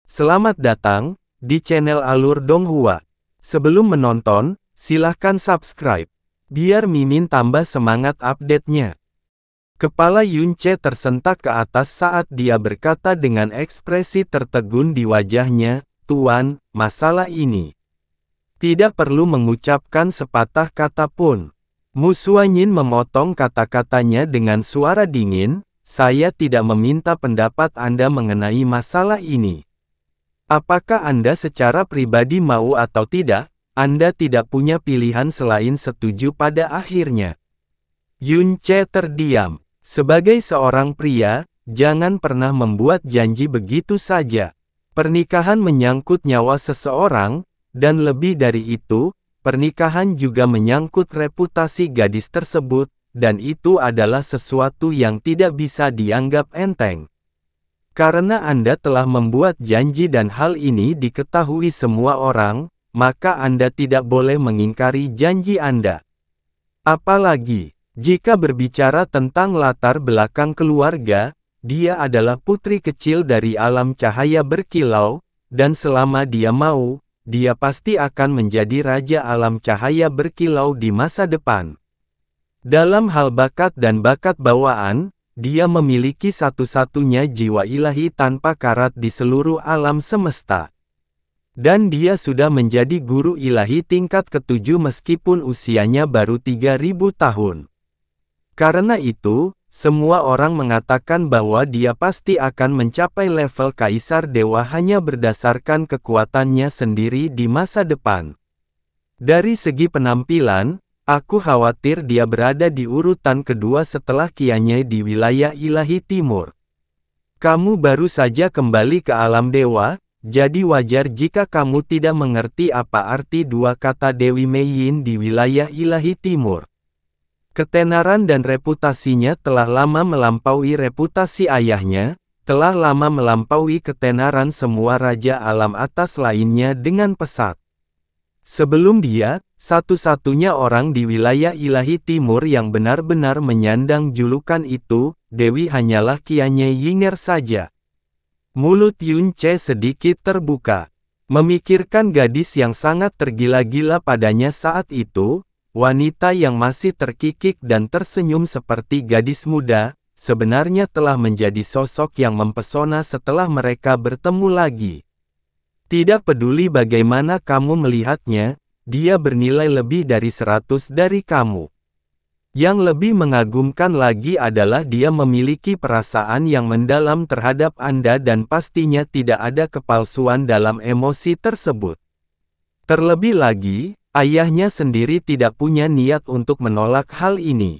Selamat datang di channel Alur Donghua. Sebelum menonton, silahkan subscribe, biar Mimin tambah semangat update-nya. Kepala Yunce tersentak ke atas saat dia berkata dengan ekspresi tertegun di wajahnya, "Tuan, masalah ini tidak perlu mengucapkan sepatah kata pun." Mu Xuanyin memotong kata-katanya dengan suara dingin, "Saya tidak meminta pendapat Anda mengenai masalah ini. Apakah Anda secara pribadi mau atau tidak, Anda tidak punya pilihan selain setuju pada akhirnya." Yunce terdiam. Sebagai seorang pria, jangan pernah membuat janji begitu saja. Pernikahan menyangkut nyawa seseorang, dan lebih dari itu, pernikahan juga menyangkut reputasi gadis tersebut, dan itu adalah sesuatu yang tidak bisa dianggap enteng. Karena Anda telah membuat janji dan hal ini diketahui semua orang, maka Anda tidak boleh mengingkari janji Anda. Apalagi, jika berbicara tentang latar belakang keluarga, dia adalah putri kecil dari alam cahaya berkilau, dan selama dia mau, dia pasti akan menjadi raja alam cahaya berkilau di masa depan. Dalam hal bakat dan bakat bawaan, dia memiliki satu-satunya jiwa ilahi tanpa karat di seluruh alam semesta. Dan dia sudah menjadi guru ilahi tingkat ke-7 meskipun usianya baru 3000 tahun. Karena itu, semua orang mengatakan bahwa dia pasti akan mencapai level Kaisar Dewa hanya berdasarkan kekuatannya sendiri di masa depan. Dari segi penampilan, aku khawatir dia berada di urutan kedua setelah Qianye di wilayah ilahi timur. Kamu baru saja kembali ke alam dewa, jadi wajar jika kamu tidak mengerti apa arti dua kata Dewi Mei Yin di wilayah ilahi timur. Ketenaran dan reputasinya telah lama melampaui reputasi ayahnya, telah lama melampaui ketenaran semua raja alam atas lainnya dengan pesat. Sebelum dia, satu-satunya orang di wilayah ilahi timur yang benar-benar menyandang julukan itu, Dewi hanyalah Qianye Yinger saja. Mulut Yunce sedikit terbuka. Memikirkan gadis yang sangat tergila-gila padanya saat itu, wanita yang masih terkikik dan tersenyum seperti gadis muda, sebenarnya telah menjadi sosok yang mempesona setelah mereka bertemu lagi. Tidak peduli bagaimana kamu melihatnya, dia bernilai lebih dari 100 dari kamu. Yang lebih mengagumkan lagi adalah dia memiliki perasaan yang mendalam terhadap Anda dan pastinya tidak ada kepalsuan dalam emosi tersebut. Terlebih lagi, ayahnya sendiri tidak punya niat untuk menolak hal ini.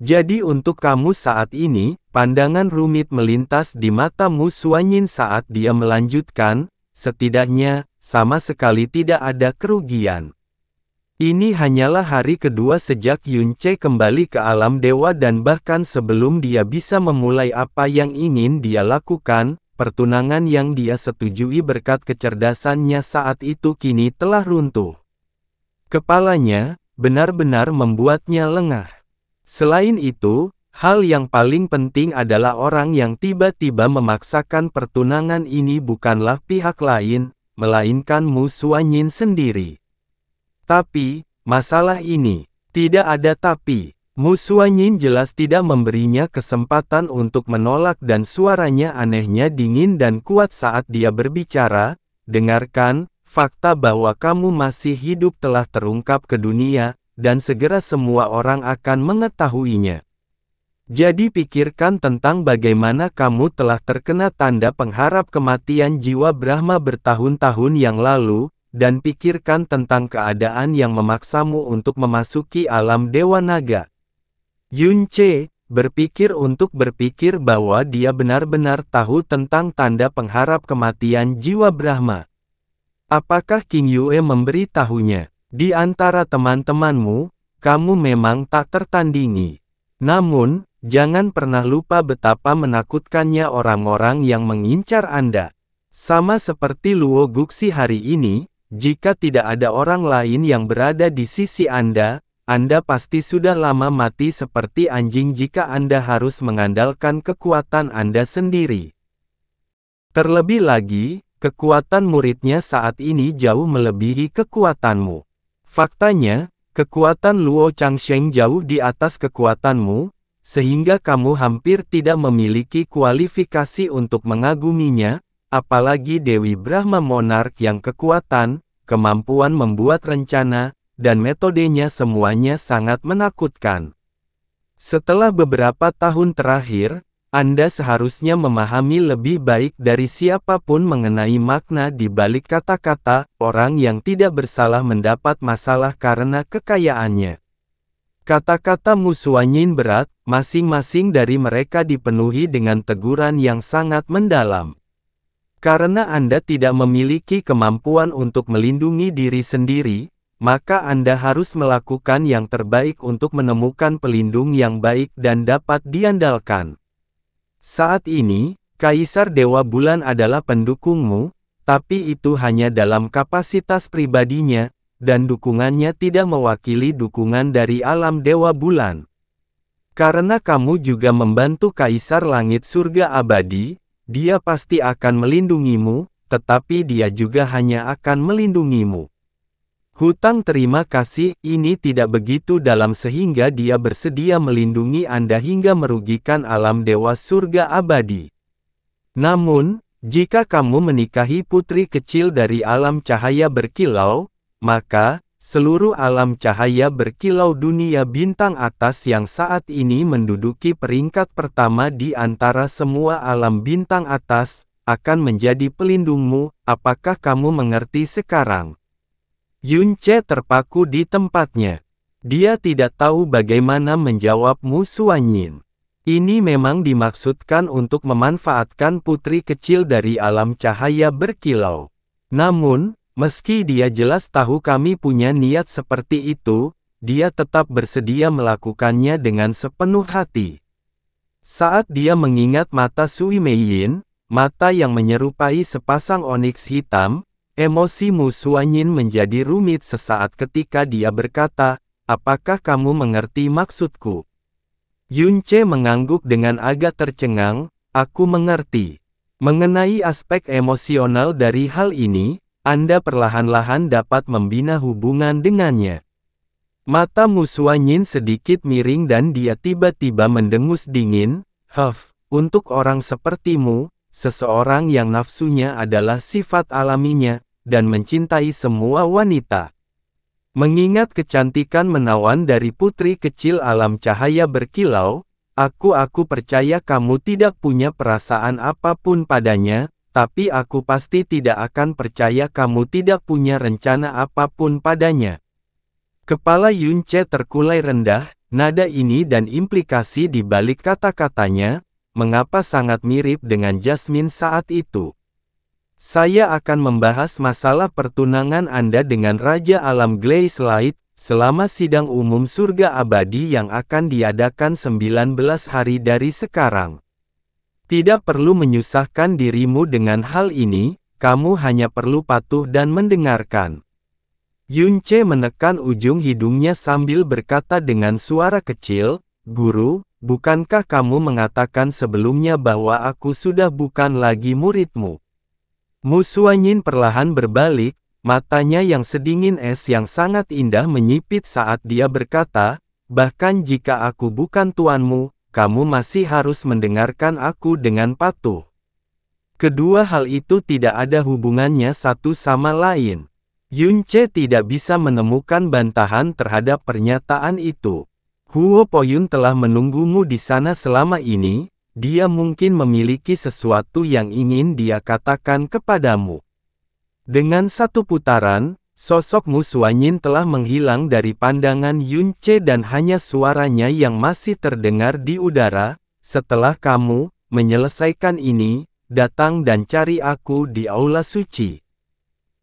Jadi untuk kamu saat ini, pandangan rumit melintas di mata Mu Xuanyin saat dia melanjutkan, setidaknya, sama sekali tidak ada kerugian. Ini hanyalah hari kedua sejak Yunce kembali ke alam dewa dan bahkan sebelum dia bisa memulai apa yang ingin dia lakukan, pertunangan yang dia setujui berkat kecerdasannya saat itu kini telah runtuh. Kepalanya, benar-benar membuatnya lengah. Selain itu, hal yang paling penting adalah orang yang tiba-tiba memaksakan pertunangan ini bukanlah pihak lain, melainkan Mu Xuanyin sendiri. Tapi, masalah ini, tidak ada tapi. Mu Xuanyin jelas tidak memberinya kesempatan untuk menolak dan suaranya anehnya dingin dan kuat saat dia berbicara, "Dengarkan, fakta bahwa kamu masih hidup telah terungkap ke dunia, dan segera semua orang akan mengetahuinya. Jadi pikirkan tentang bagaimana kamu telah terkena tanda pengharap kematian jiwa Brahma bertahun-tahun yang lalu, dan pikirkan tentang keadaan yang memaksamu untuk memasuki alam Dewa Naga." Yunce berpikir untuk berpikir bahwa dia benar-benar tahu tentang tanda pengharap kematian jiwa Brahma. Apakah King Yue memberitahunya? Di antara teman-temanmu, kamu memang tak tertandingi. Namun, jangan pernah lupa betapa menakutkannya orang-orang yang mengincar Anda. Sama seperti Luo Guxi hari ini, jika tidak ada orang lain yang berada di sisi Anda pasti sudah lama mati seperti anjing jika Anda harus mengandalkan kekuatan Anda sendiri. Terlebih lagi, kekuatan muridnya saat ini jauh melebihi kekuatanmu. Faktanya, kekuatan Luo Changsheng jauh di atas kekuatanmu, sehingga kamu hampir tidak memiliki kualifikasi untuk mengaguminya, apalagi Dewi Brahma Monark yang kekuatan, kemampuan membuat rencana, dan metodenya semuanya sangat menakutkan. Setelah beberapa tahun terakhir, Anda seharusnya memahami lebih baik dari siapapun mengenai makna di balik kata-kata, orang yang tidak bersalah mendapat masalah karena kekayaannya. Kata-kata Musuanyin berat, masing-masing dari mereka dipenuhi dengan teguran yang sangat mendalam. Karena Anda tidak memiliki kemampuan untuk melindungi diri sendiri, maka Anda harus melakukan yang terbaik untuk menemukan pelindung yang baik dan dapat diandalkan. Saat ini, Kaisar Dewa Bulan adalah pendukungmu, tapi itu hanya dalam kapasitas pribadinya, dan dukungannya tidak mewakili dukungan dari alam Dewa Bulan. Karena kamu juga membantu Kaisar Langit Surga Abadi, dia pasti akan melindungimu, tetapi dia juga hanya akan melindungimu. Hutang terima kasih ini tidak begitu dalam sehingga dia bersedia melindungi Anda hingga merugikan alam Dewa Surga Abadi. Namun, jika kamu menikahi putri kecil dari alam cahaya berkilau, maka, seluruh alam cahaya berkilau dunia bintang atas yang saat ini menduduki peringkat pertama di antara semua alam bintang atas, akan menjadi pelindungmu. Apakah kamu mengerti sekarang? Yunce terpaku di tempatnya. Dia tidak tahu bagaimana menjawab Musuanyin. Ini memang dimaksudkan untuk memanfaatkan putri kecil dari alam cahaya berkilau. Namun, meski dia jelas tahu kami punya niat seperti itu, dia tetap bersedia melakukannya dengan sepenuh hati. Saat dia mengingat mata Sui Meiyin, mata yang menyerupai sepasang oniks hitam, emosi Musuanyin menjadi rumit sesaat ketika dia berkata, apakah kamu mengerti maksudku? Yunce mengangguk dengan agak tercengang, aku mengerti. Mengenai aspek emosional dari hal ini, Anda perlahan-lahan dapat membina hubungan dengannya. Mata Musuanyin sedikit miring dan dia tiba-tiba mendengus dingin, untuk orang sepertimu, seseorang yang nafsunya adalah sifat alaminya, dan mencintai semua wanita. Mengingat kecantikan menawan dari putri kecil alam cahaya berkilau, aku percaya kamu tidak punya perasaan apapun padanya, tapi aku pasti tidak akan percaya kamu tidak punya rencana apapun padanya. Kepala Yunce terkulai rendah, nada ini dan implikasi di balik kata-katanya, mengapa sangat mirip dengan Jasmine saat itu. Saya akan membahas masalah pertunangan Anda dengan Raja Alam Glaze Light, selama sidang umum surga abadi yang akan diadakan 19 hari dari sekarang. Tidak perlu menyusahkan dirimu dengan hal ini, kamu hanya perlu patuh dan mendengarkan. Yunce menekan ujung hidungnya sambil berkata dengan suara kecil, Guru, bukankah kamu mengatakan sebelumnya bahwa aku sudah bukan lagi muridmu? Musuanyin perlahan berbalik, matanya yang sedingin es yang sangat indah menyipit saat dia berkata, bahkan jika aku bukan tuanmu, kamu masih harus mendengarkan aku dengan patuh. Kedua hal itu tidak ada hubungannya satu sama lain. Yunce tidak bisa menemukan bantahan terhadap pernyataan itu. Huo Poyun telah menunggumu di sana selama ini. Dia mungkin memiliki sesuatu yang ingin dia katakan kepadamu. Dengan satu putaran, sosok Musuanyin telah menghilang dari pandangan Yunce dan hanya suaranya yang masih terdengar di udara. Setelah kamu menyelesaikan ini, datang dan cari aku di aula suci.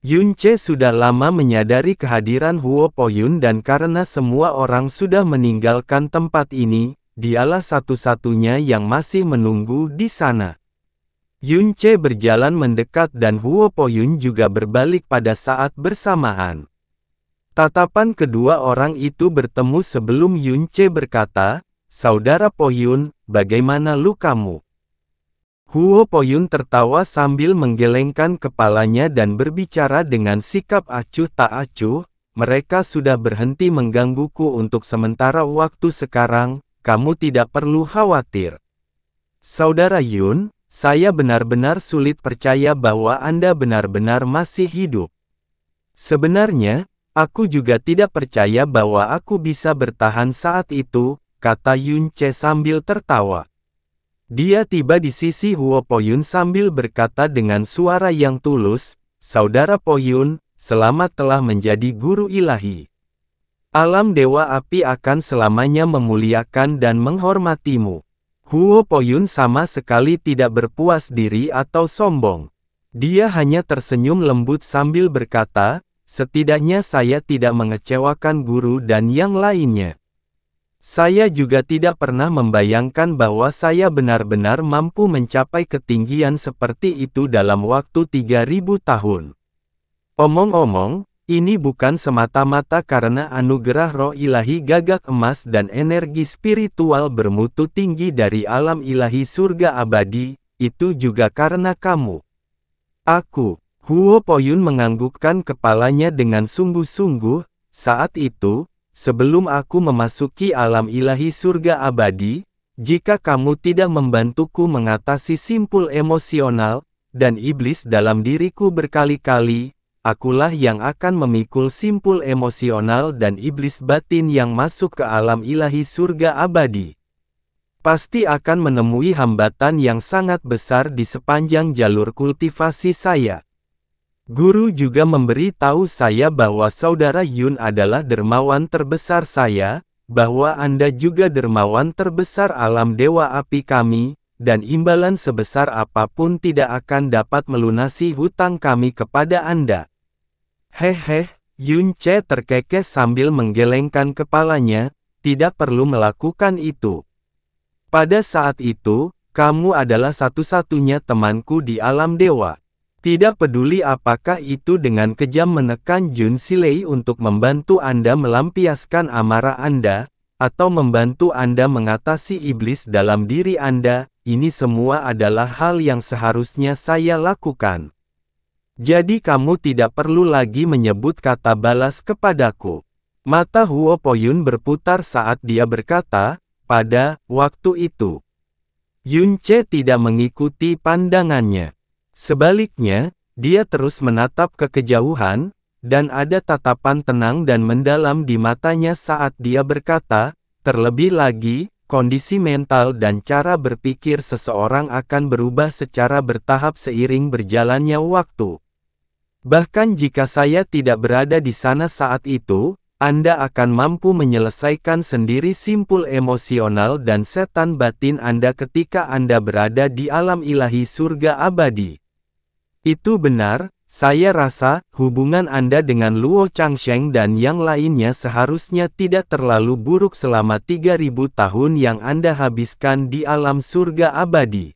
Yunce sudah lama menyadari kehadiran Huo Poyun dan karena semua orang sudah meninggalkan tempat ini, dialah satu-satunya yang masih menunggu di sana. Yunce berjalan mendekat dan Huo Poyun juga berbalik pada saat bersamaan. Tatapan kedua orang itu bertemu sebelum Yunce berkata, Saudara Poyun, bagaimana lukamu? Huo Poyun tertawa sambil menggelengkan kepalanya dan berbicara dengan sikap acuh tak acuh, mereka sudah berhenti menggangguku untuk sementara waktu sekarang, kamu tidak perlu khawatir. Saudara Yun, saya benar-benar sulit percaya bahwa Anda benar-benar masih hidup. Sebenarnya, aku juga tidak percaya bahwa aku bisa bertahan saat itu, kata Yun Che sambil tertawa. Dia tiba di sisi Huo Poyun sambil berkata dengan suara yang tulus, Saudara Poyun, selamat telah menjadi guru ilahi. Alam Dewa Api akan selamanya memuliakan dan menghormatimu. Huo Poyun sama sekali tidak berpuas diri atau sombong. Dia hanya tersenyum lembut sambil berkata, setidaknya saya tidak mengecewakan guru dan yang lainnya. Saya juga tidak pernah membayangkan bahwa saya benar-benar mampu mencapai ketinggian seperti itu dalam waktu 3000 tahun. Omong-omong, ini bukan semata-mata karena anugerah roh ilahi gagak emas dan energi spiritual bermutu tinggi dari alam ilahi surga abadi, itu juga karena kamu. Aku, Huo Poyun menganggukkan kepalanya dengan sungguh-sungguh, saat itu, sebelum aku memasuki alam ilahi surga abadi, jika kamu tidak membantuku mengatasi simpul emosional, dan iblis dalam diriku berkali-kali, akulah yang akan memikul simpul emosional dan iblis batin yang masuk ke alam ilahi surga abadi. Pasti akan menemui hambatan yang sangat besar di sepanjang jalur kultivasi saya. Guru juga memberi tahu saya bahwa Saudara Yun adalah dermawan terbesar saya, bahwa Anda juga dermawan terbesar alam Dewa Api kami, dan imbalan sebesar apapun tidak akan dapat melunasi hutang kami kepada Anda. Hehe, Yun Che terkekeh sambil menggelengkan kepalanya, tidak perlu melakukan itu. Pada saat itu, kamu adalah satu-satunya temanku di alam dewa. Tidak peduli apakah itu dengan kejam menekan Jun Silei untuk membantu Anda melampiaskan amarah Anda, atau membantu Anda mengatasi iblis dalam diri Anda, ini semua adalah hal yang seharusnya saya lakukan. Jadi kamu tidak perlu lagi menyebut kata balas kepadaku. Mata Huo Poyun berputar saat dia berkata, pada waktu itu. Yun Che tidak mengikuti pandangannya. Sebaliknya, dia terus menatap ke kejauhan, dan ada tatapan tenang dan mendalam di matanya saat dia berkata, terlebih lagi, kondisi mental dan cara berpikir seseorang akan berubah secara bertahap seiring berjalannya waktu. Bahkan jika saya tidak berada di sana saat itu, Anda akan mampu menyelesaikan sendiri simpul emosional dan setan batin Anda ketika Anda berada di alam ilahi surga abadi. Itu benar, saya rasa, hubungan Anda dengan Luo Changsheng dan yang lainnya seharusnya tidak terlalu buruk selama 3000 tahun yang Anda habiskan di alam surga abadi.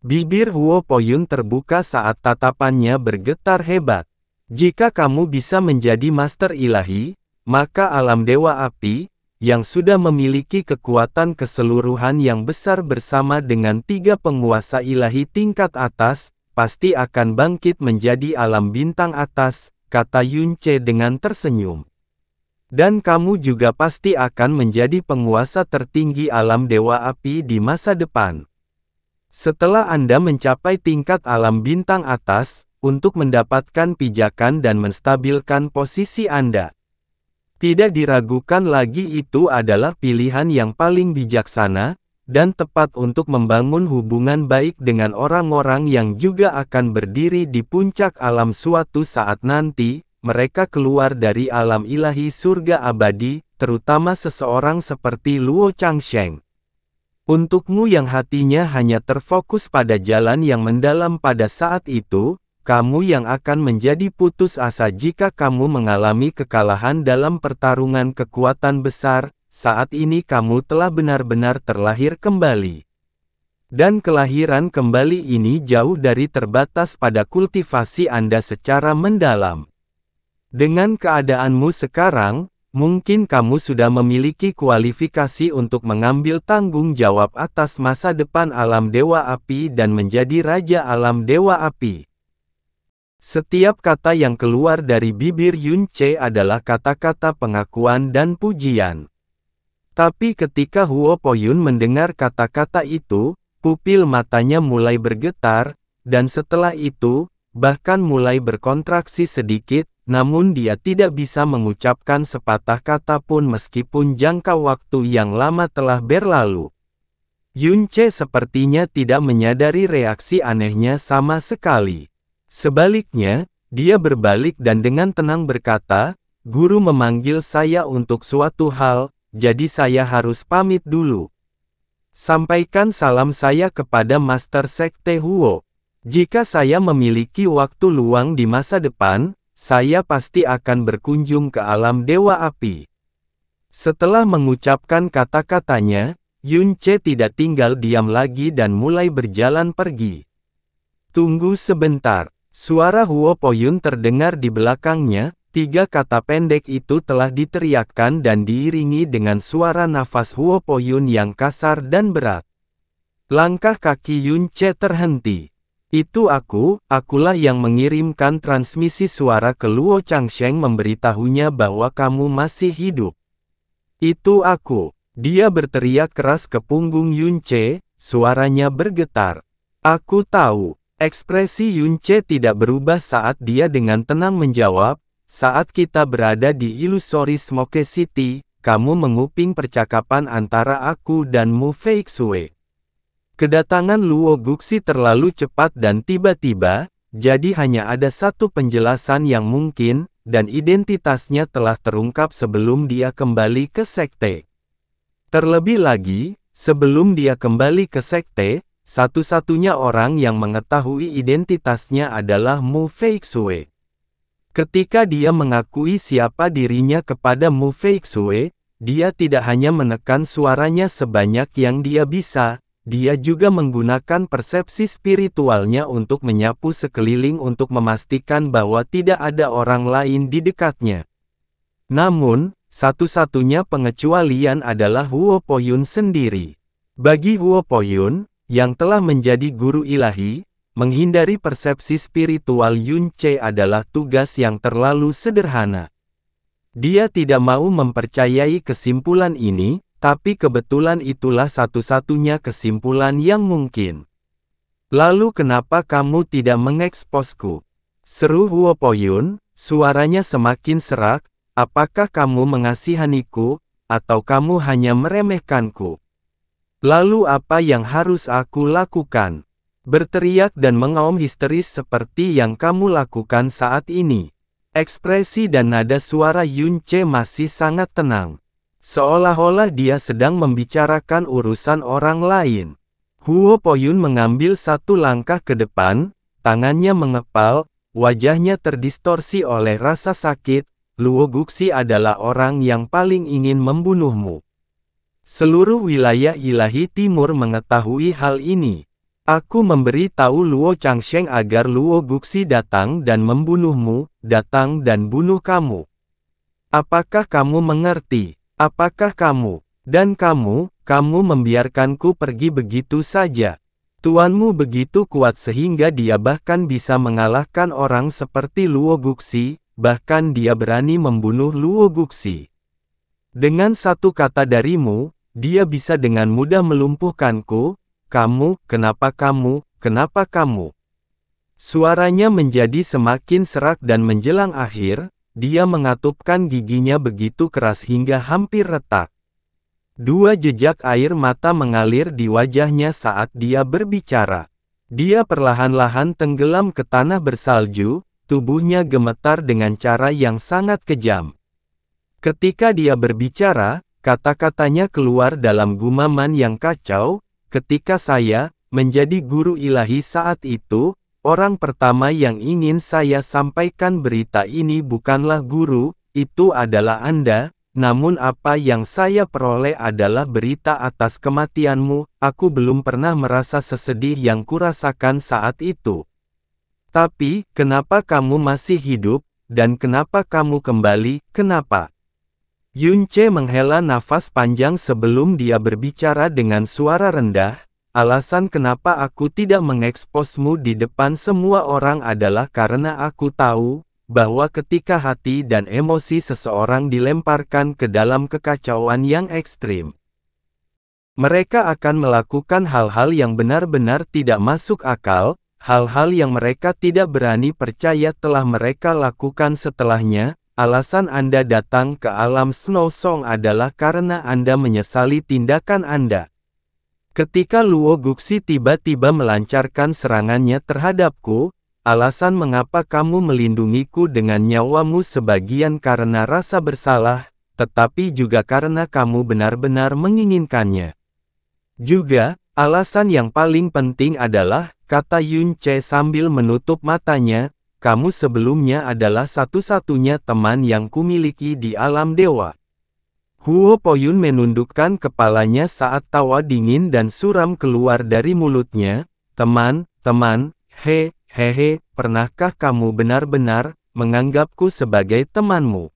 Bibir Huo Poyun terbuka saat tatapannya bergetar hebat. Jika kamu bisa menjadi master ilahi, maka alam Dewa Api, yang sudah memiliki kekuatan keseluruhan yang besar bersama dengan 3 penguasa ilahi tingkat atas, pasti akan bangkit menjadi alam bintang atas, kata Yun Che dengan tersenyum. Dan kamu juga pasti akan menjadi penguasa tertinggi alam Dewa Api di masa depan. Setelah Anda mencapai tingkat alam bintang atas, untuk mendapatkan pijakan dan menstabilkan posisi Anda. Tidak diragukan lagi itu adalah pilihan yang paling bijaksana, dan tepat untuk membangun hubungan baik dengan orang-orang yang juga akan berdiri di puncak alam suatu saat nanti, mereka keluar dari alam ilahi surga abadi, terutama seseorang seperti Luo Changsheng. Untukmu yang hatinya hanya terfokus pada jalan yang mendalam pada saat itu, kamu yang akan menjadi putus asa jika kamu mengalami kekalahan dalam pertarungan kekuatan besar, saat ini kamu telah benar-benar terlahir kembali. Dan kelahiran kembali ini jauh dari terbatas pada kultivasi Anda secara mendalam. Dengan keadaanmu sekarang, Mungkin kamu sudah memiliki kualifikasi untuk mengambil tanggung jawab atas masa depan alam Dewa Api dan menjadi Raja Alam Dewa Api. Setiap kata yang keluar dari bibir Yun Ce adalah kata-kata pengakuan dan pujian. Tapi ketika Huo Poyun mendengar kata-kata itu, pupil matanya mulai bergetar, dan setelah itu, bahkan mulai berkontraksi sedikit, namun dia tidak bisa mengucapkan sepatah kata pun meskipun jangka waktu yang lama telah berlalu. Yun Ce sepertinya tidak menyadari reaksi anehnya sama sekali. Sebaliknya, dia berbalik dan dengan tenang berkata, "Guru memanggil saya untuk suatu hal, jadi saya harus pamit dulu. Sampaikan salam saya kepada Master Sekte Huo. Jika saya memiliki waktu luang di masa depan, saya pasti akan berkunjung ke alam Dewa Api." Setelah mengucapkan kata-katanya, Yun Ce tidak tinggal diam lagi dan mulai berjalan pergi. "Tunggu sebentar." Suara Huo Poyun terdengar di belakangnya. 3 kata pendek itu telah diteriakkan dan diiringi dengan suara nafas Huo Poyun yang kasar dan berat. Langkah kaki Yun Ce terhenti. "Itu akulah yang mengirimkan transmisi suara ke Luo Changsheng memberitahunya bahwa kamu masih hidup. Itu aku." Dia berteriak keras ke punggung Yun Ce, suaranya bergetar. "Aku tahu." Ekspresi Yun Ce tidak berubah saat dia dengan tenang menjawab, "Saat kita berada di Illusory Smoke City, kamu menguping percakapan antara aku dan Mu Feixue. Kedatangan Luo Guxi terlalu cepat dan tiba-tiba, jadi hanya ada satu penjelasan yang mungkin, dan identitasnya telah terungkap sebelum dia kembali ke sekte. Terlebih lagi, sebelum dia kembali ke sekte, satu-satunya orang yang mengetahui identitasnya adalah Mu Feixue. Ketika dia mengakui siapa dirinya kepada Mu Feixue, dia tidak hanya menekan suaranya sebanyak yang dia bisa, dia juga menggunakan persepsi spiritualnya untuk menyapu sekeliling untuk memastikan bahwa tidak ada orang lain di dekatnya. Namun, satu-satunya pengecualian adalah Huo Poyun sendiri. Bagi Huo Poyun, yang telah menjadi guru ilahi, menghindari persepsi spiritual Yun Ce adalah tugas yang terlalu sederhana. Dia tidak mau mempercayai kesimpulan ini, tapi kebetulan itulah satu-satunya kesimpulan yang mungkin. "Lalu kenapa kamu tidak mengeksposku?" seru Huo Poyun, suaranya semakin serak. "Apakah kamu mengasihaniku, atau kamu hanya meremehkanku? Lalu apa yang harus aku lakukan? Berteriak dan mengaum histeris seperti yang kamu lakukan saat ini?" Ekspresi dan nada suara Yun Ce masih sangat tenang. Seolah-olah dia sedang membicarakan urusan orang lain. Huo Poyun mengambil satu langkah ke depan, tangannya mengepal, wajahnya terdistorsi oleh rasa sakit. "Luo Guxi adalah orang yang paling ingin membunuhmu. Seluruh wilayah ilahi timur mengetahui hal ini. Aku memberi tahu Luo Changsheng agar Luo Guxi datang dan membunuhmu, datang dan bunuh kamu. Apakah kamu mengerti? Apakah kamu, dan kamu membiarkanku pergi begitu saja? Tuanmu begitu kuat sehingga dia bahkan bisa mengalahkan orang seperti Luo Guxi, bahkan dia berani membunuh Luo Guxi. Dengan satu kata darimu, dia bisa dengan mudah melumpuhkanku. Kenapa kamu?" Suaranya menjadi semakin serak dan menjelang akhir, dia mengatupkan giginya begitu keras hingga hampir retak. 2 jejak air mata mengalir di wajahnya saat dia berbicara. Dia perlahan-lahan tenggelam ke tanah bersalju, tubuhnya gemetar dengan cara yang sangat kejam. Ketika dia berbicara, kata-katanya keluar dalam gumaman yang kacau. "Ketika saya menjadi guru ilahi saat itu, orang pertama yang ingin saya sampaikan berita ini bukanlah guru, itu adalah Anda, namun apa yang saya peroleh adalah berita atas kematianmu. Aku belum pernah merasa sesedih yang kurasakan saat itu. Tapi, kenapa kamu masih hidup, dan kenapa kamu kembali, kenapa?" Yunce menghela nafas panjang sebelum dia berbicara dengan suara rendah. Alasan kenapa aku tidak mengeksposmu di depan semua orang adalah karena aku tahu bahwa ketika hati dan emosi seseorang dilemparkan ke dalam kekacauan yang ekstrim, mereka akan melakukan hal-hal yang benar-benar tidak masuk akal, hal-hal yang mereka tidak berani percaya telah mereka lakukan setelahnya. Alasan Anda datang ke alam Snow Song adalah karena Anda menyesali tindakan Anda. Ketika Luo Guxi tiba-tiba melancarkan serangannya terhadapku, alasan mengapa kamu melindungiku dengan nyawamu sebagian karena rasa bersalah, tetapi juga karena kamu benar-benar menginginkannya. Juga, alasan yang paling penting adalah, kata Yunce sambil menutup matanya, kamu sebelumnya adalah satu-satunya teman yang kumiliki di alam dewa. Huo Poyun menundukkan kepalanya saat tawa dingin dan suram keluar dari mulutnya. Teman, hehehe, pernahkah kamu benar-benar menganggapku sebagai temanmu?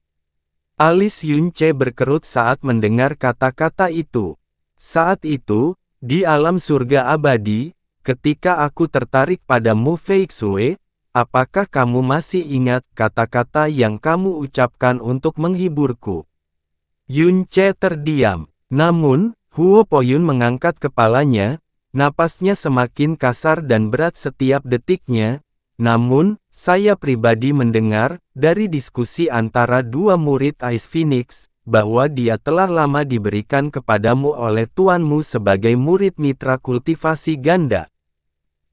Alis Yunce berkerut saat mendengar kata-kata itu. Saat itu, di alam surga abadi, ketika aku tertarik pada Mu Feixue, apakah kamu masih ingat kata-kata yang kamu ucapkan untuk menghiburku? Yunce terdiam. Namun, Huo Poyun mengangkat kepalanya, napasnya semakin kasar dan berat setiap detiknya. Namun, saya pribadi mendengar, dari diskusi antara dua murid Ice Phoenix, bahwa dia telah lama diberikan kepadamu oleh tuanmu sebagai murid mitra kultivasi ganda.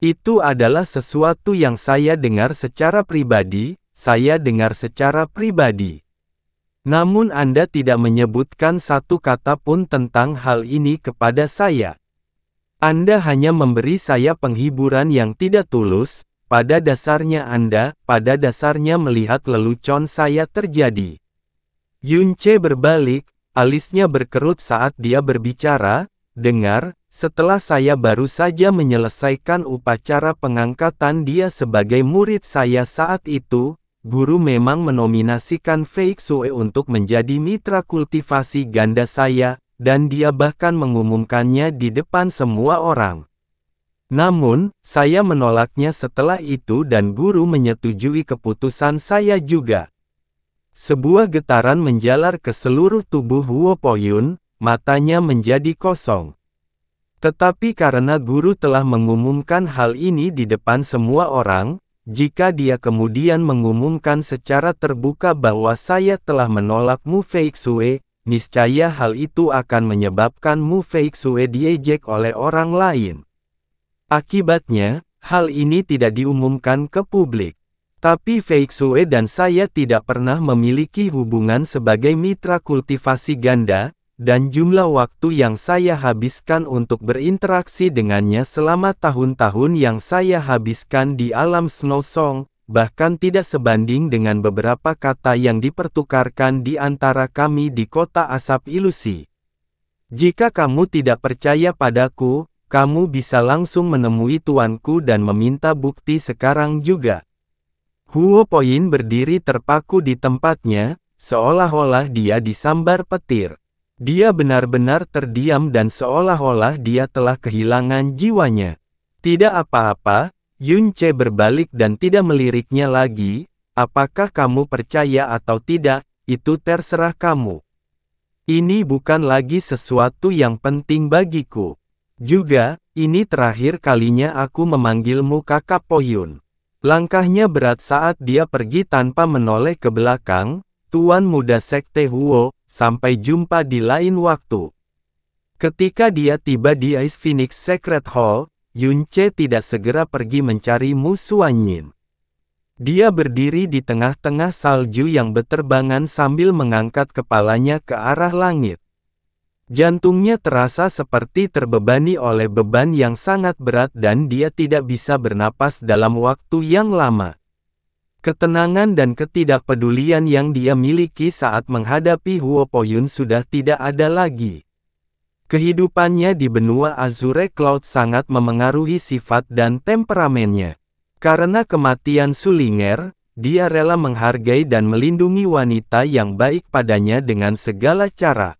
Itu adalah sesuatu yang saya dengar secara pribadi, Namun Anda tidak menyebutkan satu kata pun tentang hal ini kepada saya. Anda hanya memberi saya penghiburan yang tidak tulus, pada dasarnya melihat lelucon saya terjadi. Yunce berbalik, alisnya berkerut saat dia berbicara, dengar, setelah saya baru saja menyelesaikan upacara pengangkatan dia sebagai murid saya saat itu, guru memang menominasikan Feixue untuk menjadi mitra kultivasi ganda saya, dan dia bahkan mengumumkannya di depan semua orang. Namun, saya menolaknya setelah itu dan guru menyetujui keputusan saya juga. Sebuah getaran menjalar ke seluruh tubuh Huo Poyun, matanya menjadi kosong. Tetapi karena guru telah mengumumkan hal ini di depan semua orang, jika dia kemudian mengumumkan secara terbuka bahwa saya telah menolak Mu Feixue, niscaya hal itu akan menyebabkan Mu Feixue diejek oleh orang lain. Akibatnya, hal ini tidak diumumkan ke publik. Tapi Feixue dan saya tidak pernah memiliki hubungan sebagai mitra kultivasi ganda, dan jumlah waktu yang saya habiskan untuk berinteraksi dengannya selama tahun-tahun yang saya habiskan di alam Snow Song, bahkan tidak sebanding dengan beberapa kata yang dipertukarkan di antara kami di kota asap ilusi. Jika kamu tidak percaya padaku, kamu bisa langsung menemui tuanku dan meminta bukti sekarang juga. Huo Poyun berdiri terpaku di tempatnya, seolah-olah dia disambar petir. Dia benar-benar terdiam dan seolah-olah dia telah kehilangan jiwanya. Tidak apa-apa, Yunce berbalik dan tidak meliriknya lagi, apakah kamu percaya atau tidak, itu terserah kamu. Ini bukan lagi sesuatu yang penting bagiku. Juga, ini terakhir kalinya aku memanggilmu Kakak Poyun. Langkahnya berat saat dia pergi tanpa menoleh ke belakang. Tuan muda Sekte Huo, sampai jumpa di lain waktu. Ketika dia tiba di Ice Phoenix Secret Hall, Yunce tidak segera pergi mencari Mu Suanyin. Dia berdiri di tengah-tengah salju yang berterbangan sambil mengangkat kepalanya ke arah langit. Jantungnya terasa seperti terbebani oleh beban yang sangat berat dan dia tidak bisa bernapas dalam waktu yang lama. Ketenangan dan ketidakpedulian yang dia miliki saat menghadapi Huo Poyun sudah tidak ada lagi. Kehidupannya di benua Azure Cloud sangat memengaruhi sifat dan temperamennya. Karena kematian Sulinger, dia rela menghargai dan melindungi wanita yang baik padanya dengan segala cara.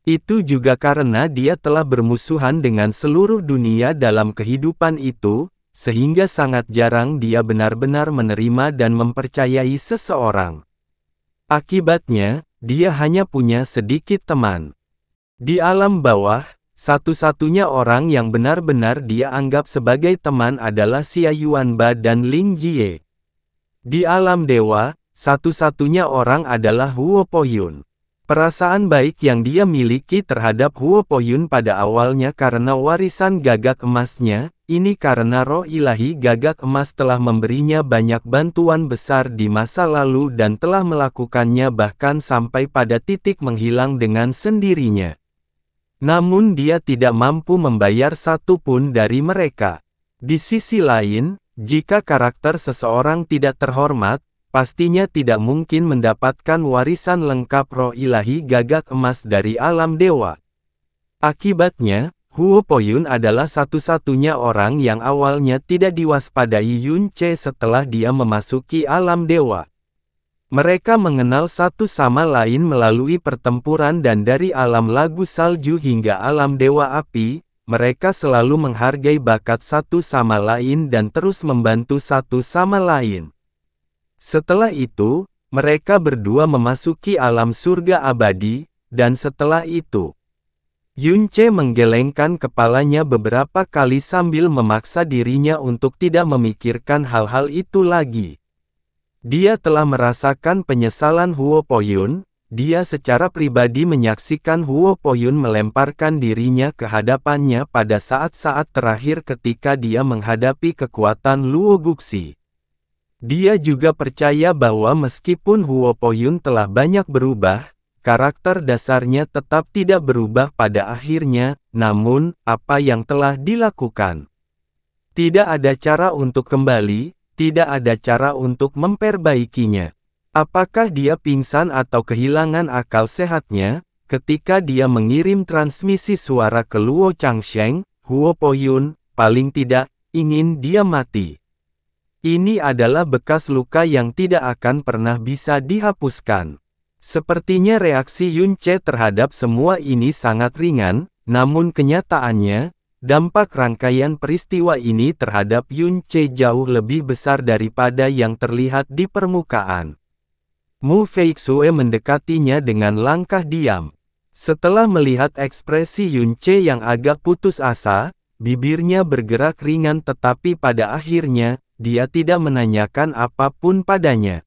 Itu juga karena dia telah bermusuhan dengan seluruh dunia dalam kehidupan itu, sehingga sangat jarang dia benar-benar menerima dan mempercayai seseorang. Akibatnya, dia hanya punya sedikit teman. Di alam bawah, satu-satunya orang yang benar-benar dia anggap sebagai teman adalah Xia Yuanba dan Ling Jie. Di alam dewa, satu-satunya orang adalah Huo Poyun. Perasaan baik yang dia miliki terhadap Huo Poyun pada awalnya karena warisan gagak emasnya, ini karena roh ilahi gagak emas telah memberinya banyak bantuan besar di masa lalu dan telah melakukannya bahkan sampai pada titik menghilang dengan sendirinya. Namun dia tidak mampu membayar satu pun dari mereka. Di sisi lain, jika karakter seseorang tidak terhormat, pastinya tidak mungkin mendapatkan warisan lengkap roh ilahi gagak emas dari alam dewa. Akibatnya, Huo Poyun adalah satu-satunya orang yang awalnya tidak diwaspadai Yun Ce setelah dia memasuki alam dewa. Mereka mengenal satu sama lain melalui pertempuran dan dari alam lagu salju hingga alam dewa api, mereka selalu menghargai bakat satu sama lain dan terus membantu satu sama lain. Setelah itu, mereka berdua memasuki alam surga abadi, dan setelah itu, Yun Ce menggelengkan kepalanya beberapa kali sambil memaksa dirinya untuk tidak memikirkan hal-hal itu lagi. Dia telah merasakan penyesalan Huo Poyun, dia secara pribadi menyaksikan Huo Poyun melemparkan dirinya ke hadapannya pada saat-saat terakhir ketika dia menghadapi kekuatan Luo Guxi. Dia juga percaya bahwa meskipun Huo Poyun telah banyak berubah, karakter dasarnya tetap tidak berubah pada akhirnya, namun, apa yang telah dilakukan? Tidak ada cara untuk kembali, tidak ada cara untuk memperbaikinya. Apakah dia pingsan atau kehilangan akal sehatnya? Ketika dia mengirim transmisi suara ke Luo Changsheng, Huo Poyun, paling tidak, ingin dia mati. Ini adalah bekas luka yang tidak akan pernah bisa dihapuskan. Sepertinya reaksi Yun Ce terhadap semua ini sangat ringan, namun kenyataannya, dampak rangkaian peristiwa ini terhadap Yun Ce jauh lebih besar daripada yang terlihat di permukaan. Mu Feixue mendekatinya dengan langkah diam. Setelah melihat ekspresi Yun Ce yang agak putus asa, bibirnya bergerak ringan tetapi pada akhirnya, dia tidak menanyakan apapun padanya.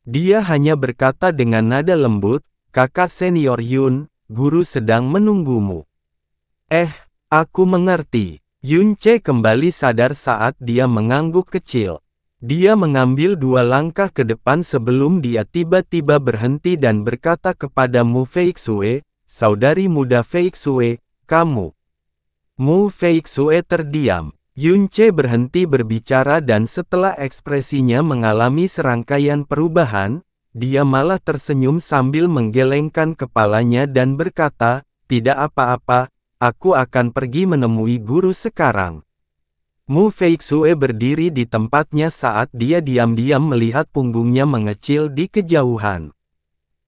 Dia hanya berkata dengan nada lembut, "Kakak senior Yun, guru sedang menunggumu." Aku mengerti." Yun Ce kembali sadar saat dia mengangguk kecil. Dia mengambil 2 langkah ke depan sebelum dia tiba-tiba berhenti dan berkata kepada Mu Feixue, "Saudari muda Feixue, kamu." Mu Feixue terdiam. Yun Ce berhenti berbicara dan setelah ekspresinya mengalami serangkaian perubahan, dia malah tersenyum sambil menggelengkan kepalanya dan berkata, "Tidak apa-apa, aku akan pergi menemui guru sekarang." Mu Feixue berdiri di tempatnya saat dia diam-diam melihat punggungnya mengecil di kejauhan.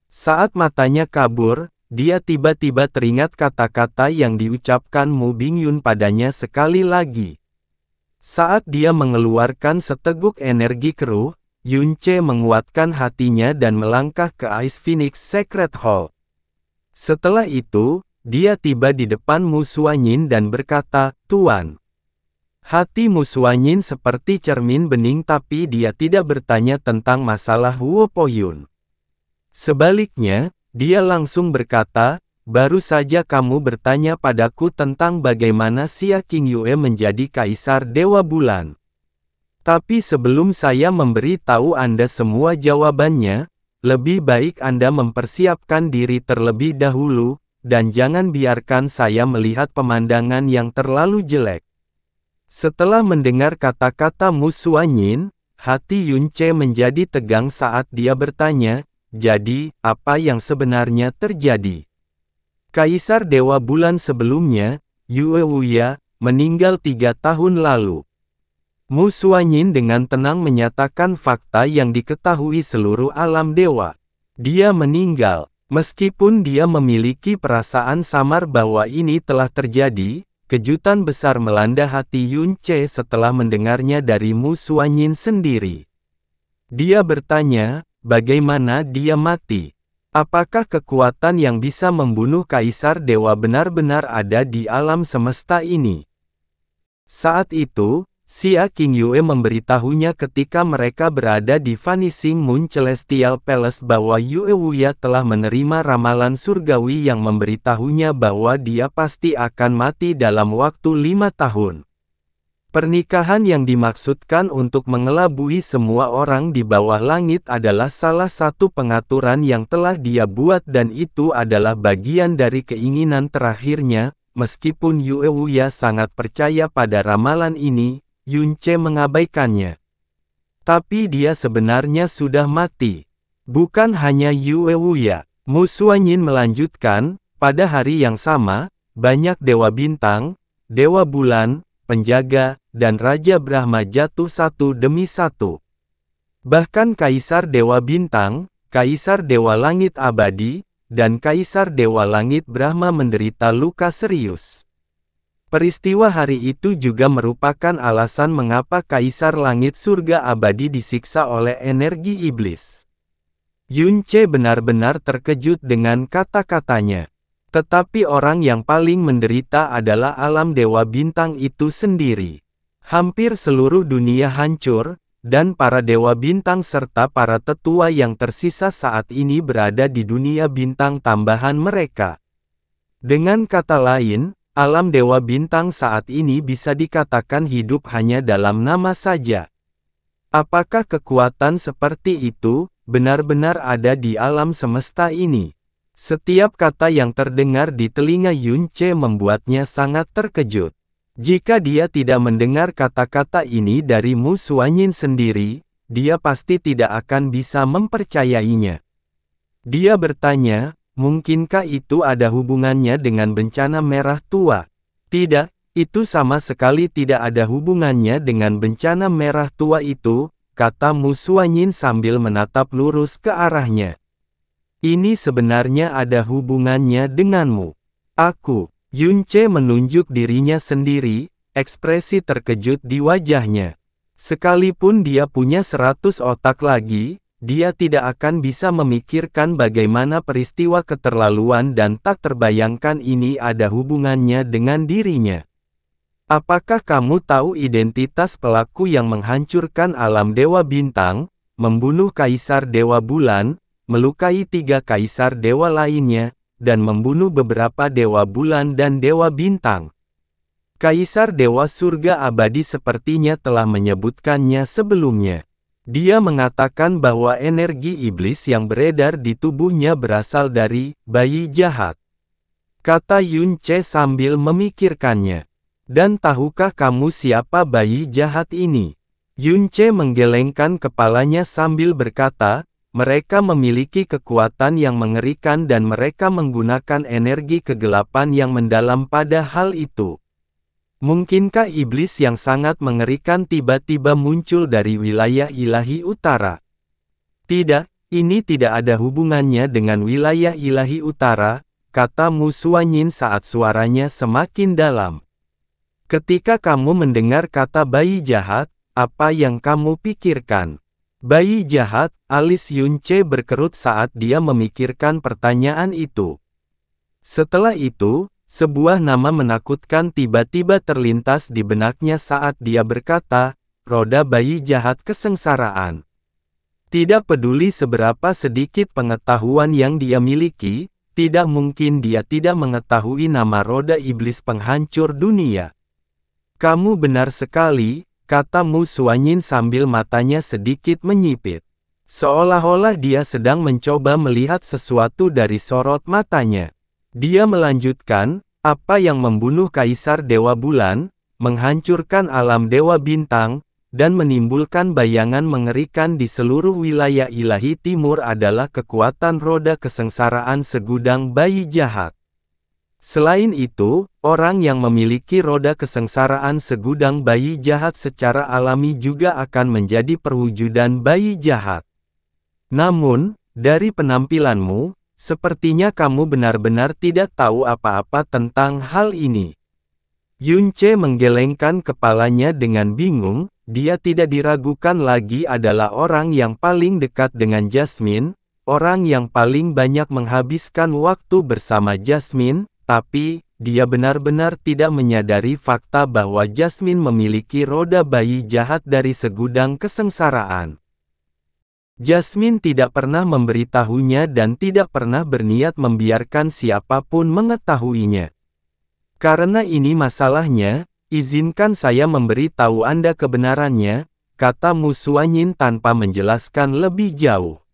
Saat matanya kabur, dia tiba-tiba teringat kata-kata yang diucapkan Mu Bingyun padanya sekali lagi. Saat dia mengeluarkan seteguk energi keruh, Yun Ce menguatkan hatinya dan melangkah ke Ice Phoenix Secret Hall. Setelah itu, dia tiba di depan Mu Suanyin dan berkata, "Tuan." Hati Mu Suanyin seperti cermin bening tapi dia tidak bertanya tentang masalah Huo Poyun. Sebaliknya, dia langsung berkata, "Baru saja kamu bertanya padaku tentang bagaimana Xia Qingyue menjadi Kaisar Dewa Bulan. Tapi sebelum saya memberi tahu Anda semua jawabannya, lebih baik Anda mempersiapkan diri terlebih dahulu, dan jangan biarkan saya melihat pemandangan yang terlalu jelek." Setelah mendengar kata-kata Mu Suanyin, hati Yun Ce menjadi tegang saat dia bertanya, "Jadi, apa yang sebenarnya terjadi?" Kaisar Dewa Bulan sebelumnya, Yue Wuya, meninggal 3 tahun lalu. Mu Xuanyin dengan tenang menyatakan fakta yang diketahui seluruh alam dewa. Dia meninggal. Meskipun dia memiliki perasaan samar bahwa ini telah terjadi, kejutan besar melanda hati Yun Ce setelah mendengarnya dari Mu Xuanyin sendiri. Dia bertanya, bagaimana dia mati? Apakah kekuatan yang bisa membunuh Kaisar Dewa benar-benar ada di alam semesta ini? Saat itu, Xia Qingyue memberitahunya ketika mereka berada di Vanishing Moon Celestial Palace bahwa Yue Wuya telah menerima ramalan surgawi yang memberitahunya bahwa dia pasti akan mati dalam waktu 5 tahun. Pernikahan yang dimaksudkan untuk mengelabui semua orang di bawah langit adalah salah satu pengaturan yang telah dia buat dan itu adalah bagian dari keinginan terakhirnya. Meskipun Yue Wuya sangat percaya pada ramalan ini, Yun Ce mengabaikannya. Tapi dia sebenarnya sudah mati. Bukan hanya Yue Wuya. Mu Xuanyin melanjutkan, pada hari yang sama, banyak dewa bintang, dewa bulan, penjaga, dan Raja Brahma jatuh satu demi satu. Bahkan Kaisar Dewa Bintang, Kaisar Dewa Langit Abadi, dan Kaisar Dewa Langit Brahma menderita luka serius. Peristiwa hari itu juga merupakan alasan mengapa Kaisar Langit Surga Abadi disiksa oleh energi iblis. Yun Ce benar-benar terkejut dengan kata-katanya. Tetapi orang yang paling menderita adalah alam Dewa Bintang itu sendiri. Hampir seluruh dunia hancur, dan para Dewa Bintang serta para tetua yang tersisa saat ini berada di dunia bintang tambahan mereka. Dengan kata lain, alam Dewa Bintang saat ini bisa dikatakan hidup hanya dalam nama saja. Apakah kekuatan seperti itu benar-benar ada di alam semesta ini? Setiap kata yang terdengar di telinga Yun Ce membuatnya sangat terkejut. Jika dia tidak mendengar kata-kata ini dari Mu Xuanyin sendiri, dia pasti tidak akan bisa mempercayainya. Dia bertanya, mungkinkah itu ada hubungannya dengan bencana merah tua? Tidak, itu sama sekali tidak ada hubungannya dengan bencana merah tua itu, kata Mu Xuanyin sambil menatap lurus ke arahnya. Ini sebenarnya ada hubungannya denganmu. Aku. Yun Ce menunjuk dirinya sendiri, ekspresi terkejut di wajahnya. Sekalipun dia punya 100 otak lagi, dia tidak akan bisa memikirkan bagaimana peristiwa keterlaluan dan tak terbayangkan ini ada hubungannya dengan dirinya. Apakah kamu tahu identitas pelaku yang menghancurkan alam Dewa Bintang, membunuh Kaisar Dewa Bulan, melukai 3 Kaisar Dewa lainnya, dan membunuh beberapa Dewa Bulan dan Dewa Bintang? Kaisar Dewa Surga Abadi sepertinya telah menyebutkannya sebelumnya. Dia mengatakan bahwa energi iblis yang beredar di tubuhnya berasal dari bayi jahat. Kata Yun Ce sambil memikirkannya. Dan tahukah kamu siapa bayi jahat ini? Yun Ce menggelengkan kepalanya sambil berkata, mereka memiliki kekuatan yang mengerikan dan mereka menggunakan energi kegelapan yang mendalam pada hal itu. Mungkinkah iblis yang sangat mengerikan tiba-tiba muncul dari wilayah ilahi utara? Tidak, ini tidak ada hubungannya dengan wilayah ilahi utara, kata Mu Xuanyin saat suaranya semakin dalam. Ketika kamu mendengar kata bayi jahat, apa yang kamu pikirkan? Bayi jahat, alis Yun Ce berkerut saat dia memikirkan pertanyaan itu. Setelah itu, sebuah nama menakutkan tiba-tiba terlintas di benaknya saat dia berkata, roda bayi jahat kesengsaraan. Tidak peduli seberapa sedikit pengetahuan yang dia miliki, tidak mungkin dia tidak mengetahui nama roda iblis penghancur dunia. Kamu benar sekali, kata Mu Xuanyin sambil matanya sedikit menyipit. Seolah-olah dia sedang mencoba melihat sesuatu dari sorot matanya. Dia melanjutkan, apa yang membunuh Kaisar Dewa Bulan, menghancurkan alam Dewa Bintang, dan menimbulkan bayangan mengerikan di seluruh wilayah ilahi timur adalah kekuatan roda kesengsaraan segudang bayi jahat. Selain itu, orang yang memiliki roda kesengsaraan segudang bayi jahat secara alami juga akan menjadi perwujudan bayi jahat. Namun, dari penampilanmu, sepertinya kamu benar-benar tidak tahu apa-apa tentang hal ini. Yunce menggelengkan kepalanya dengan bingung, dia tidak diragukan lagi adalah orang yang paling dekat dengan Jasmine, orang yang paling banyak menghabiskan waktu bersama Jasmine, tapi, dia benar-benar tidak menyadari fakta bahwa Jasmine memiliki roda bayi jahat dari segudang kesengsaraan. Jasmine tidak pernah memberitahunya dan tidak pernah berniat membiarkan siapapun mengetahuinya. Karena ini masalahnya, izinkan saya memberitahu Anda kebenarannya, kata Mu Xuanyin tanpa menjelaskan lebih jauh.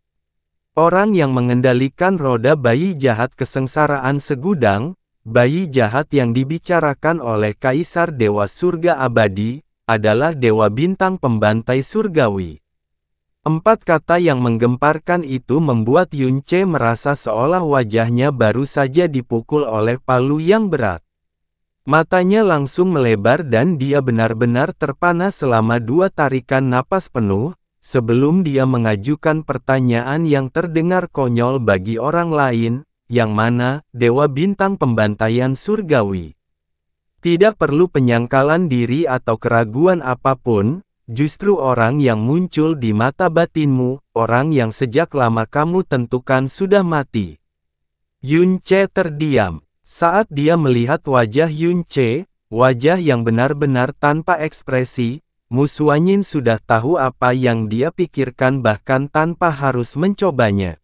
Orang yang mengendalikan roda bayi jahat kesengsaraan segudang, bayi jahat yang dibicarakan oleh Kaisar Dewa Surga Abadi, adalah Dewa Bintang Pembantai Surgawi. 4 kata yang menggemparkan itu membuat Yunce merasa seolah wajahnya baru saja dipukul oleh palu yang berat. Matanya langsung melebar dan dia benar-benar terpana selama 2 tarikan napas penuh, sebelum dia mengajukan pertanyaan yang terdengar konyol bagi orang lain, yang mana, Dewa Bintang Pembantaian Surgawi. Tidak perlu penyangkalan diri atau keraguan apapun, justru orang yang muncul di mata batinmu, orang yang sejak lama kamu tentukan sudah mati. Yunce terdiam. Saat dia melihat wajah Yunce, wajah yang benar-benar tanpa ekspresi, Mu Xuanyin sudah tahu apa yang dia pikirkan bahkan tanpa harus mencobanya.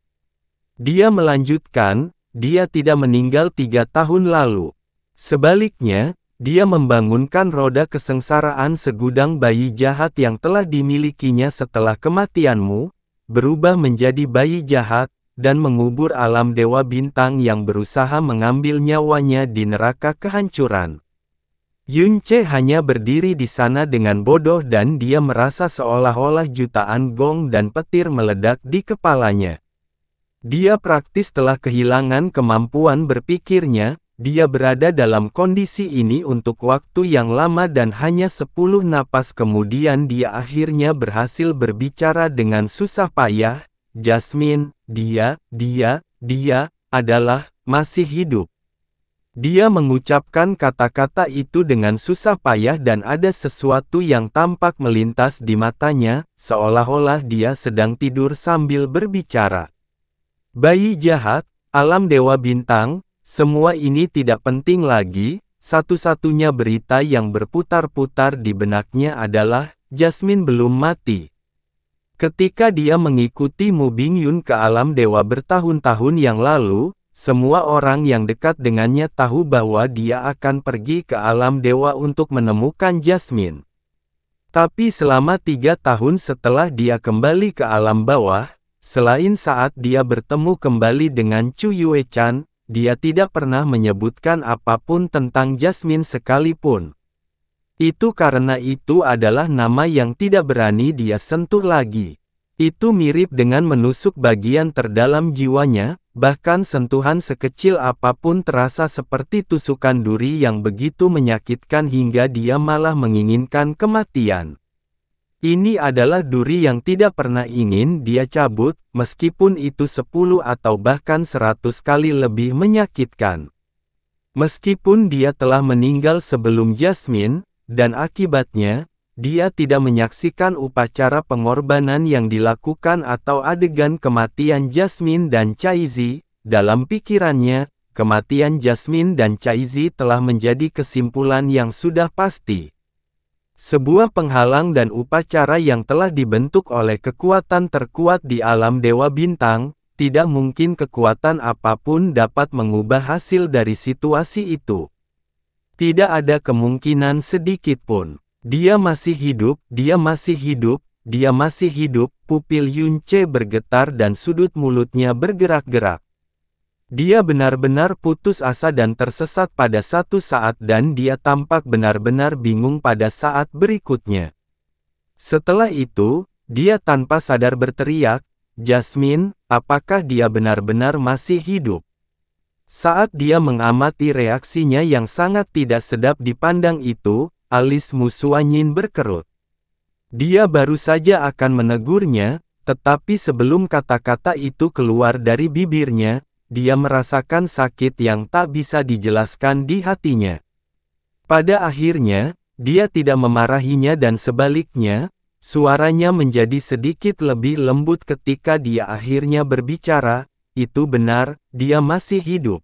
Dia melanjutkan, dia tidak meninggal 3 tahun lalu. Sebaliknya, dia membangunkan roda kesengsaraan segudang bayi jahat yang telah dimilikinya setelah kematianmu, berubah menjadi bayi jahat, dan mengubur alam Dewa Bintang yang berusaha mengambil nyawanya di neraka kehancuran. Yunce hanya berdiri di sana dengan bodoh dan dia merasa seolah-olah jutaan gong dan petir meledak di kepalanya. Dia praktis telah kehilangan kemampuan berpikirnya, dia berada dalam kondisi ini untuk waktu yang lama dan hanya 10 napas kemudian dia akhirnya berhasil berbicara dengan susah payah, Jasmine, dia adalah, masih hidup. Dia mengucapkan kata-kata itu dengan susah payah dan ada sesuatu yang tampak melintas di matanya, seolah-olah dia sedang tidur sambil berbicara. Bayi jahat, alam Dewa Bintang, semua ini tidak penting lagi, satu-satunya berita yang berputar-putar di benaknya adalah, Jasmine belum mati. Ketika dia mengikuti Mu Bingyun ke alam dewa bertahun-tahun yang lalu, semua orang yang dekat dengannya tahu bahwa dia akan pergi ke alam dewa untuk menemukan Jasmine. Tapi selama 3 tahun setelah dia kembali ke alam bawah, selain saat dia bertemu kembali dengan Chu Yue-chan, dia tidak pernah menyebutkan apapun tentang Jasmine sekalipun. Itu karena itu adalah nama yang tidak berani dia sentuh lagi. Itu mirip dengan menusuk bagian terdalam jiwanya, bahkan sentuhan sekecil apapun terasa seperti tusukan duri yang begitu menyakitkan hingga dia malah menginginkan kematian. Ini adalah duri yang tidak pernah ingin dia cabut, meskipun itu 10 atau bahkan 100 kali lebih menyakitkan. Meskipun dia telah meninggal sebelum Jasmine, dan akibatnya, dia tidak menyaksikan upacara pengorbanan yang dilakukan atau adegan kematian Jasmine dan Caizi, dalam pikirannya, kematian Jasmine dan Caizi telah menjadi kesimpulan yang sudah pasti. Sebuah penghalang dan upacara yang telah dibentuk oleh kekuatan terkuat di alam Dewa Bintang, tidak mungkin kekuatan apapun dapat mengubah hasil dari situasi itu. Tidak ada kemungkinan sedikit pun. Dia masih hidup, dia masih hidup, dia masih hidup, pupil Yunce bergetar dan sudut mulutnya bergerak-gerak. Dia benar-benar putus asa dan tersesat pada satu saat dan dia tampak benar-benar bingung pada saat berikutnya. Setelah itu, dia tanpa sadar berteriak, "Jasmine, apakah dia benar-benar masih hidup?" Saat dia mengamati reaksinya yang sangat tidak sedap dipandang itu, alis Mu Xuanyin berkerut. Dia baru saja akan menegurnya, tetapi sebelum kata-kata itu keluar dari bibirnya, dia merasakan sakit yang tak bisa dijelaskan di hatinya. Pada akhirnya, dia tidak memarahinya dan sebaliknya, suaranya menjadi sedikit lebih lembut ketika dia akhirnya berbicara, itu benar, dia masih hidup.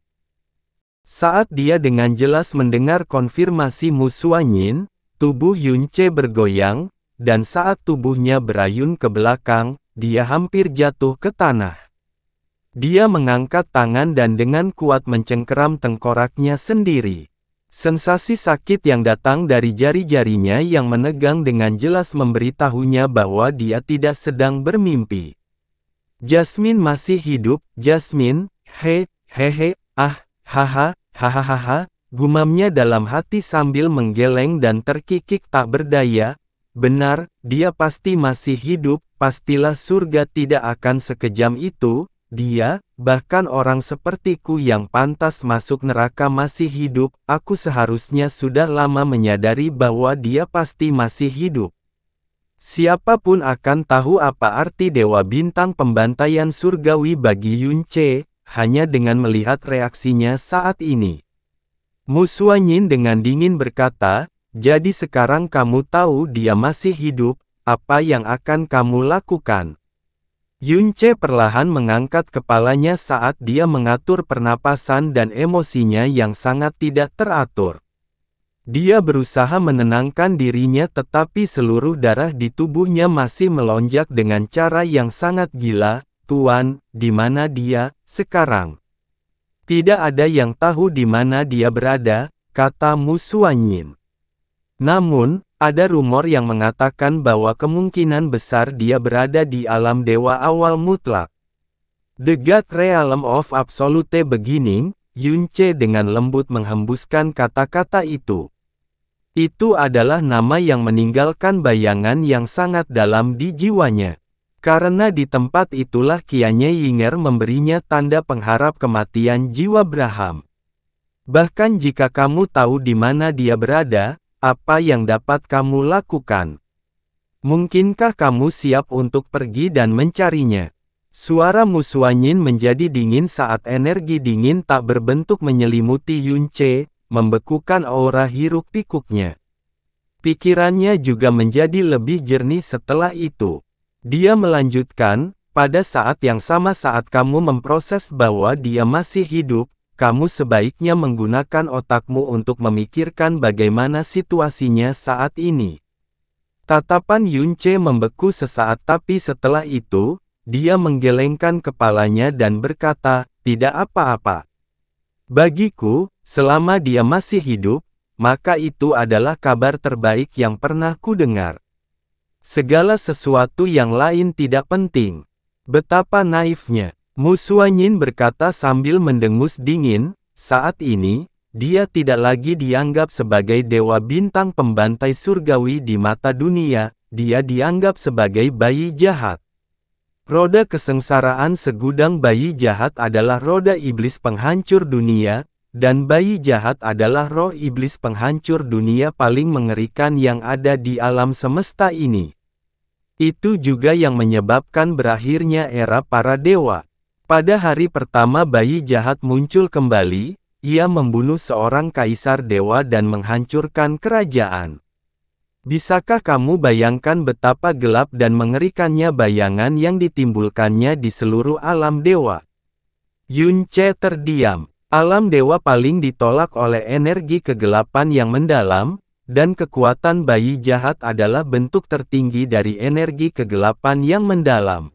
Saat dia dengan jelas mendengar konfirmasi Mu Xuanyin, tubuh Yunce bergoyang, dan saat tubuhnya berayun ke belakang, dia hampir jatuh ke tanah. Dia mengangkat tangan dan dengan kuat mencengkeram tengkoraknya sendiri. Sensasi sakit yang datang dari jari-jarinya yang menegang dengan jelas memberitahunya bahwa dia tidak sedang bermimpi. Jasmine masih hidup, Jasmine, hehehe, hahaha, gumamnya dalam hati sambil menggeleng dan terkikik tak berdaya. Benar, dia pasti masih hidup, pastilah surga tidak akan sekejam itu, dia, bahkan orang sepertiku yang pantas masuk neraka masih hidup, aku seharusnya sudah lama menyadari bahwa dia pasti masih hidup. Siapapun akan tahu apa arti Dewa Bintang pembantaian surgawi bagi Yunce, hanya dengan melihat reaksinya saat ini. Mu Xuanyin dengan dingin berkata, jadi sekarang kamu tahu dia masih hidup, apa yang akan kamu lakukan? Yunce perlahan mengangkat kepalanya saat dia mengatur pernapasan dan emosinya yang sangat tidak teratur. Dia berusaha menenangkan dirinya tetapi seluruh darah di tubuhnya masih melonjak dengan cara yang sangat gila. Tuan, di mana dia, sekarang? Tidak ada yang tahu di mana dia berada, kata Mu Xuanyin. Namun, ada rumor yang mengatakan bahwa kemungkinan besar dia berada di alam dewa awal mutlak. The God Realm of Absolute Beginning, Yunce dengan lembut menghembuskan kata-kata itu. Itu adalah nama yang meninggalkan bayangan yang sangat dalam di jiwanya. Karena di tempat itulah Qianye Yinger memberinya tanda pengharap kematian jiwa Braham. Bahkan jika kamu tahu di mana dia berada, apa yang dapat kamu lakukan? Mungkinkah kamu siap untuk pergi dan mencarinya? Suara Mu Xuanyin menjadi dingin saat energi dingin tak berbentuk menyelimuti Yunce, membekukan aura hiruk-pikuknya. Pikirannya juga menjadi lebih jernih setelah itu. Dia melanjutkan, pada saat yang sama saat kamu memproses bahwa dia masih hidup, kamu sebaiknya menggunakan otakmu untuk memikirkan bagaimana situasinya saat ini. Tatapan Yunce membeku sesaat tapi setelah itu, dia menggelengkan kepalanya dan berkata, tidak apa-apa. Bagiku, selama dia masih hidup, maka itu adalah kabar terbaik yang pernah kudengar. Segala sesuatu yang lain tidak penting. Betapa naifnya. Mu Xuanyin berkata sambil mendengus dingin, saat ini, dia tidak lagi dianggap sebagai dewa bintang pembantai surgawi di mata dunia, dia dianggap sebagai bayi jahat. Roda kesengsaraan segudang bayi jahat adalah roda iblis penghancur dunia, dan bayi jahat adalah roh iblis penghancur dunia paling mengerikan yang ada di alam semesta ini. Itu juga yang menyebabkan berakhirnya era para dewa. Pada hari pertama bayi jahat muncul kembali, ia membunuh seorang kaisar dewa dan menghancurkan kerajaan. Bisakah kamu bayangkan betapa gelap dan mengerikannya bayangan yang ditimbulkannya di seluruh alam dewa? Yunce terdiam. Alam dewa paling ditolak oleh energi kegelapan yang mendalam, dan kekuatan bayi jahat adalah bentuk tertinggi dari energi kegelapan yang mendalam.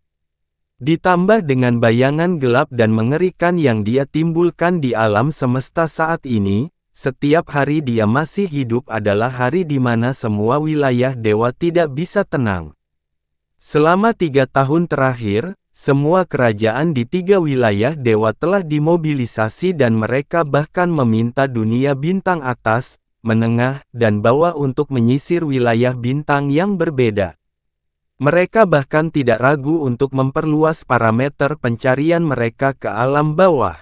Ditambah dengan bayangan gelap dan mengerikan yang dia timbulkan di alam semesta saat ini, setiap hari dia masih hidup adalah hari di mana semua wilayah dewa tidak bisa tenang. Selama 3 tahun terakhir, semua kerajaan di 3 wilayah dewa telah dimobilisasi dan mereka bahkan meminta dunia bintang atas, menengah, dan bawah untuk menyisir wilayah bintang yang berbeda. Mereka bahkan tidak ragu untuk memperluas parameter pencarian mereka ke alam bawah.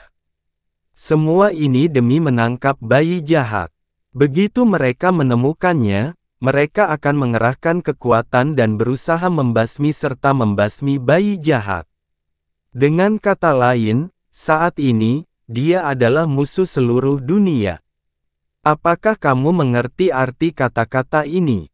Semua ini demi menangkap bayi jahat. Begitu mereka menemukannya, mereka akan mengerahkan kekuatan dan berusaha membasmi serta membasmi bayi jahat. Dengan kata lain, saat ini, dia adalah musuh seluruh dunia. Apakah kamu mengerti arti kata-kata ini?